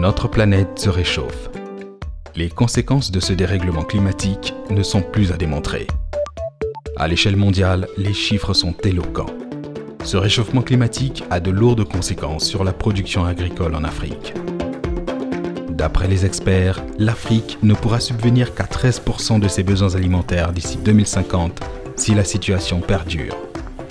Notre planète se réchauffe. Les conséquences de ce dérèglement climatique ne sont plus à démontrer. À l'échelle mondiale, les chiffres sont éloquents. Ce réchauffement climatique a de lourdes conséquences sur la production agricole en Afrique. D'après les experts, l'Afrique ne pourra subvenir qu'à 13% de ses besoins alimentaires d'ici 2050 si la situation perdure.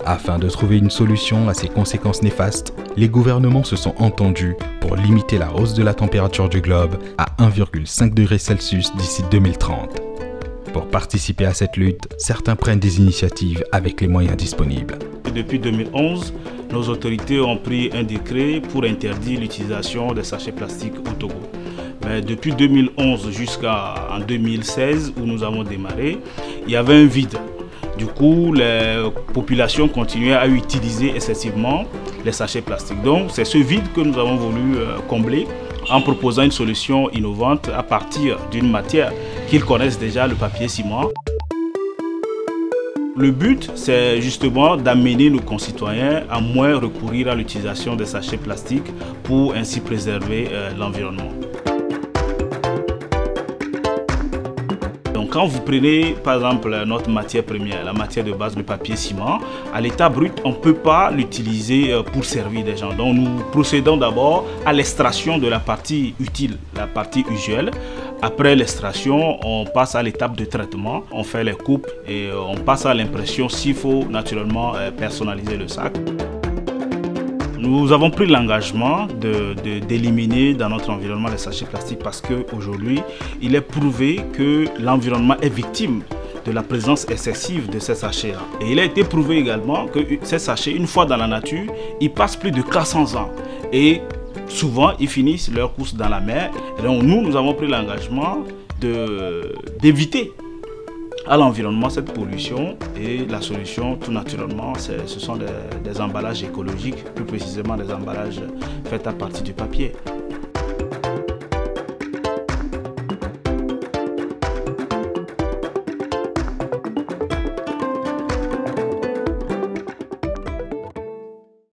Afin de trouver une solution à ces conséquences néfastes, les gouvernements se sont entendus pour limiter la hausse de la température du globe à 1,5 degré Celsius d'ici 2030. Pour participer à cette lutte, certains prennent des initiatives avec les moyens disponibles. Depuis 2011, nos autorités ont pris un décret pour interdire l'utilisation des sachets plastiques au Togo. Mais depuis 2011 jusqu'en 2016, où nous avons démarré, il y avait un vide. Du coup, les populations continuaient à utiliser excessivement les sachets plastiques. Donc, c'est ce vide que nous avons voulu combler en proposant une solution innovante à partir d'une matière qu'ils connaissent déjà, le papier ciment. Le but, c'est justement d'amener nos concitoyens à moins recourir à l'utilisation des sachets plastiques pour ainsi préserver l'environnement. Donc quand vous prenez par exemple notre matière première, la matière de base, le papier ciment, à l'état brut, on ne peut pas l'utiliser pour servir des gens. Donc nous procédons d'abord à l'extraction de la partie utile, la partie usuelle. Après l'extraction, on passe à l'étape de traitement, on fait les coupes et on passe à l'impression s'il faut naturellement personnaliser le sac. Nous avons pris l'engagement d'éliminer dans notre environnement les sachets plastiques parce qu'aujourd'hui, il est prouvé que l'environnement est victime de la présence excessive de ces sachets. Et il a été prouvé également que ces sachets, une fois dans la nature, ils passent plus de 400 ans. Et souvent, ils finissent leur course dans la mer. Et donc nous avons pris l'engagement d'éviter à l'environnement cette pollution, et la solution tout naturellement ce sont des emballages écologiques, plus précisément des emballages faits à partir du papier.